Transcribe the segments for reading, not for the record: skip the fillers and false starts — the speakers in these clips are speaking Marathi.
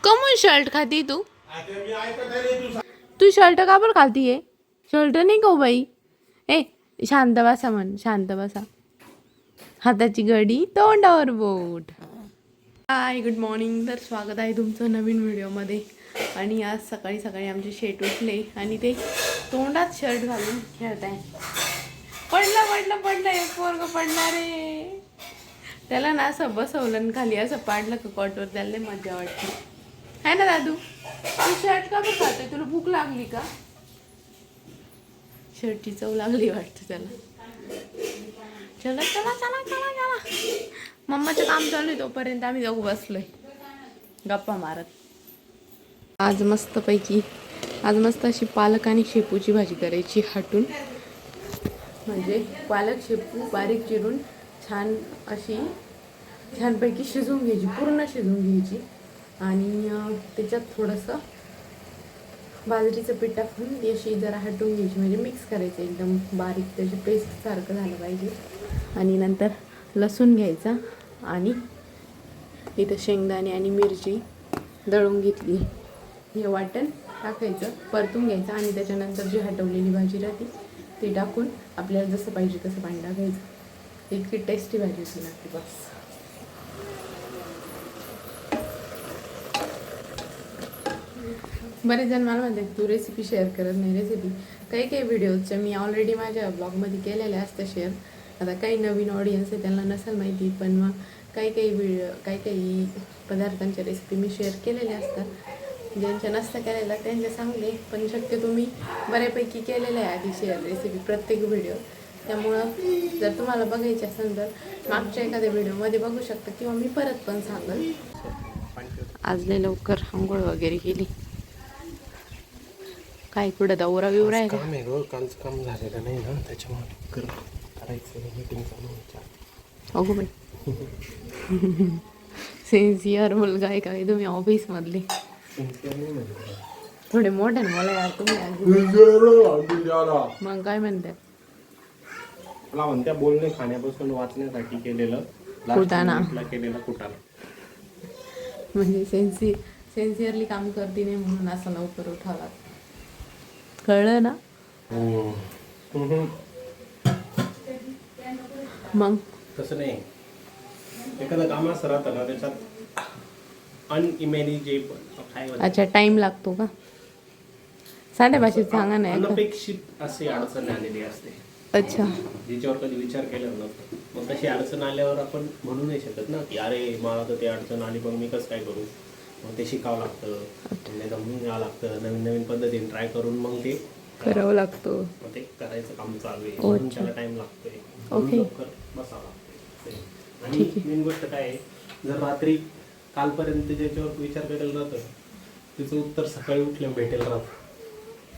कमून शर्ट खाती तू तू शर्ट का बरं घालतीये शर्ट नाही का हो बाई ए शांत बसा म्हण शांत बसा हाताची घडी तोंडावर बोट हाय गुड मॉर्निंग तर स्वागत आहे तुमचं नवीन व्हिडिओमध्ये आणि आज सकाळी सकाळी आमचे शेट उठले आणि ते तोंडात शर्ट घालून खेळत आहे पडलं एक पोरग पडणार रे त्याला ना असं बसवलं आणि खाली असं पाडलं का कॉटवर त्याला मजा वाटते है ना दादू तू शर्ट का बरं खातोय तुला भूक लागली का शर्टची चव लागली वाटतं त्याला चला चला चला चला चला मम्माचं काम चालू आहे तोपर्यंत आम्ही जाऊ बसलोय गप्पा मारत आज मस्त अशी पालक आणि शेपूची भाजी करायची हाटून म्हणजे पालक शेपू बारीक चिरून छानपैकी शिजवून घ्यायची पूर्ण शिजवून घ्यायची आणि त्याच्यात थोडंसं बाजरीचं पीठ टाकून ती अशी जरा हटवून घ्यायची म्हणजे मिक्स करायचं एकदम बारीक त्याची पेस्ट सारखं झालं पाहिजे आणि नंतर लसूण घ्यायचा आणि इथं शेंगदाणे आणि मिरची दळून घेतली हे वाटण टाकायचं परतून घ्यायचं आणि त्याच्यानंतर जी हटवलेली भाजी राहते ती टाकून आपल्याला जसं पाहिजे तसं पाणी टाकायचं इतकी टेस्टी भाजी होती लागते बस बरेच जण मला म्हणतात तू रेसिपी शेअर करत नाही रेसिपी काही व्हिडिओजच्या मी ऑलरेडी माझ्या ब्लॉगमध्ये केलेल्या असतं शेअर आता काही नवीन ऑडियन्स आहे त्यांना नसेल माहिती पण मग काही पदार्थांच्या रेसिपी मी शेअर केलेल्या असतात ज्यांच्या नसतं केलेल्या त्यांचे सांगले पण शक्यतो मी बऱ्यापैकी केलेलं आहे आधी शेअर रेसिपी प्रत्येक व्हिडिओ त्यामुळं जर तुम्हाला बघायची असेल तर मागच्या एखाद्या व्हिडिओमध्ये बघू शकता किंवा मी परत पण सांगेल आज लय लवकर आंघोळ वगैरे केली काय कुठं दौरा बिवरा आहे काम आहे ग कालचं काम झालेलं नाही ना त्याच्यामुळे करायचं मीटिंग चालू व्हायच्या अगो बाई सिन्सिअर मुलगा आहे काय तुम्ही ऑफिस मधले थोडे मोठे मला यार तुम्ही मग काय म्हणते मला म्हणत्या बोलणे खाण्यापासून वाचण्यासाठी केलेलं कुटाणा केलेला कुटाणा म्हणजे सेन्सिअरली काम करते नाही म्हणून असं लवकर उठावं कळलं ना मग तसं नाही एखादं काम असं राहतं ना त्याच्यात अनइमॅनिजेबल अच्छा टाइम लागतो का साध्या भाषेत सांगा ना अनपेक्षित असे अडचण आलेली असते अच्छा जिच्यावर कधी विचार केला नव्हता मग तशी अडचण आल्यावर आपण म्हणू नाही शकत ना की अरे मला तर ते अडचण आली पण मी कसं काय करू मग ते शिकावं लागतं नाही समजून घ्यावं लागतं नवीन पद्धतीने ट्राय करून मग ते करावं लागतं मग ते करायचं काम चालू आहे म्हणून त्याला टाइम लागतोय ओके बसावं लागतंय आणि मेन गोष्ट काय आहे जर रात्री कालपर्यंत ज्याच्यावर विचार करायला राहतं तिचं उत्तर सकाळी उठल्यावर भेटेल राहतं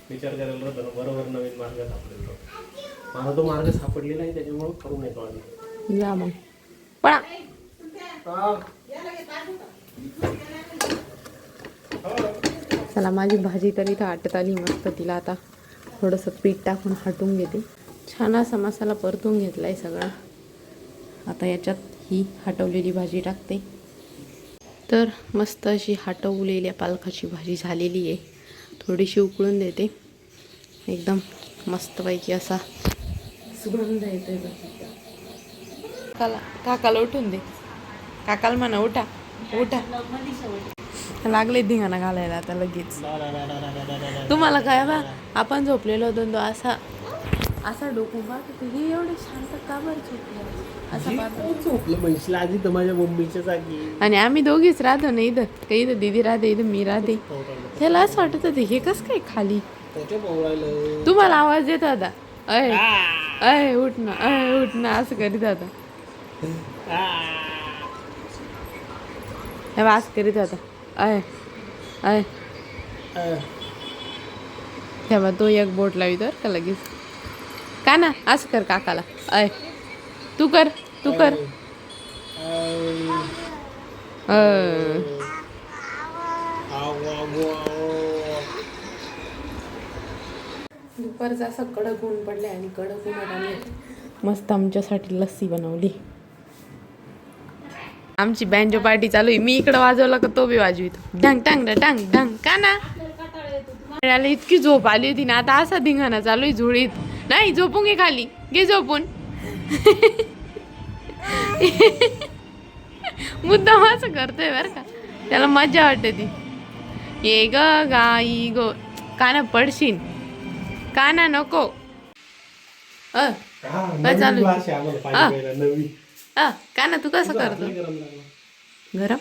विचार करायला राहतं ना बरोबर नवीन मार्ग सापडेल मला तो मार्ग सापडलेला आहे त्याच्यामुळे करून येतो आम्ही जा मग पळा चला माझी भाजी तर इथं आटत आली मस्त तिला आता थोडंसं पीठ टाकून हटवून घेते छान असा मसाला परतून घेतला आहे सगळा आता याच्यात ही हटवलेली भाजी टाकते तर मस्त अशी हटवलेल्या पालकाची भाजी झालेली आहे थोडीशी उकळून देते एकदम मस्तपैकी असा सुगंध येतोय काकाला उठून दे काकाला म्हणा उठा लागले धिंगाणा घालायला आता लगेच तुम्हाला काय बा आपण झोपलेलो होतो तो असा डोकून बा हे एवढे शांत का बरं झोपले असं झोपलं म्हशीला आधी तर माझ्या मम्मीच्या जागी आणि आम्ही दोघीच राहतो ना इथं काही इथं दीदी राहते इथं मी राहते त्याला असं वाटत होतं हे कसं काय खाली तुम्हाला आवाज येत होता अय उठ ना असं करीत होता वास करीत होता अय तेव्हा तो एक बोट लावी तर का लगेच का ना असं कर काकाला अय तू कर दुपारचं असं कडक ऊन पडले आणि कडक ऊन आले मस्त आमच्यासाठी लस्सी बनवली आमची बँजो पार्टी चालू आहे. मी इकडं वाजवला का तो बी वाजवितो. ढंग टंग ढंग ढंग का ना. त्याला इतकी झोप आली होती ना, आता असा धिंगाणा चालू आहे झुळीत. नाही झोपून घे खाली, घे झोपून. मुद्दाम असं करतोय बरं का, त्याला मजा वाटते ती. ये ग गाई गो, काना पडशीन, काना नको. काय चालू काना तू कसं करतो गरम.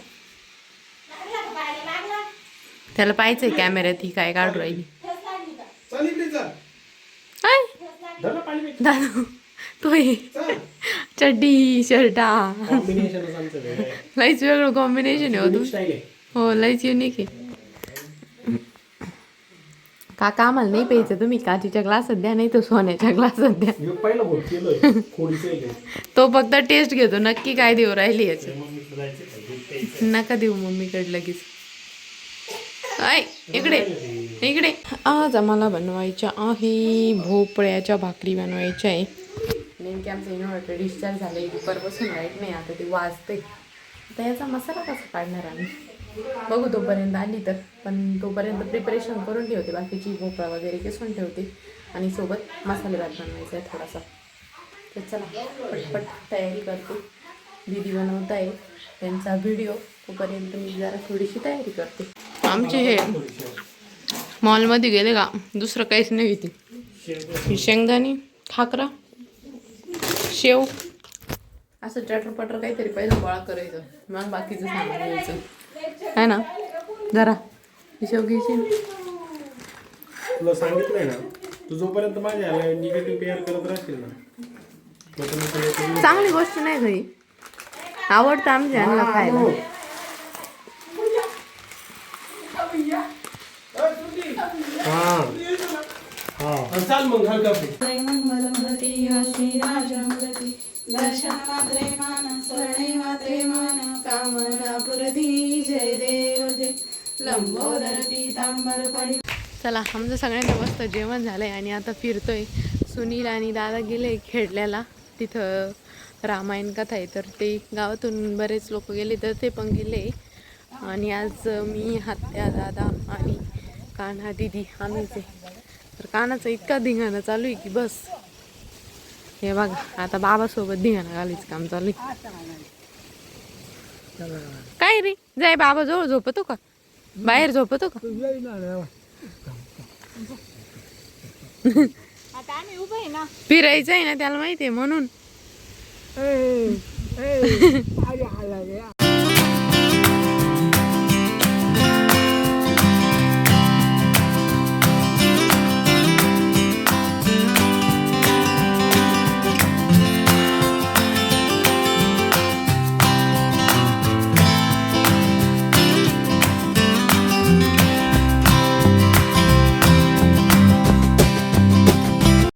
त्याला पाहायचंय कॅमेऱ्यात ही काय काढू राहिली. दादू तो चड्डी शर्टा लईच वेगळं कॉम्बिनेशन आहे. तू हो लईच युनिक आहे. काका आम्हाला नाही प्यायचं, तुम्ही काचीच्या ग्लासात द्या, नाही तर सोन्याच्या ग्लासात द्या. तो फक्त टेस्ट घेतो नक्की काय देऊ राहिली याची. नका देऊ मम्मीकडे लगेच. आय इकडे इकडे. आज आम्हाला बनवायच्या आहे भोपळ्याच्या भाकरी बनवायच्या आहे. नेमकी आमचं इन्व्हर्टर डिस्चार्ज झालं, दुपारपासून लाईट नाही, आता ते वाजते. तर याचा मसाला कसा काढणार आम्ही बघू तोपर्यंत आली तर. पण तोपर्यंत प्रिपरेशन करून ठेवते, बाकीची भोपळा वगैरे किसून ठेवते आणि सोबत मसाले भात बनवायचा आहे थोडासा. तर चला पटपट तयारी करते. दीदी बनवत आहे त्यांचा व्हिडिओ, तोपर्यंत मी जरा थोडीशी तयारी करते. आमचे हे मॉलमध्ये गेले का दुसरं काहीच नाही घेते. शेंगदाणे, खाकरा, शेव असं चटरपटर काहीतरी पहिलं गोळा करायचं, मग बाकीचं सामान घ्यायचं आहे ना. जरा शेव घ्यायची. तुला सांगितलंय ना, तू जोपर्यंत माझ्या निगेटिव्ह पेअर करत राहशील ना, चांगली गोष्ट नाही घरी. आवडतं आमच्या यांना खायला. चाल मग हलका चला आमचं सगळ्यांचं मस्त जेवण झालंय आणि आता फिरतोय. सुनील आणि दादा गेले खेडल्याला, तिथं रामायण कथा आहे, तर ते गावातून बरेच लोक गेले तर ते पण गेले. आणि आज मी, हात्या, दादा आणि कान्हा दिदी आम्हीच आहे. तर कानाचा इतका धिंगाणा चालू आहे की बस. हे बघा आता बाबासोबत धिंगाणा घालायचं काम चालू आहे. काय रे जाय बाबा जवळ झोपतो का, बाहेर झोपतो का. फिरायचं आहे ना त्याला माहिती आहे म्हणून.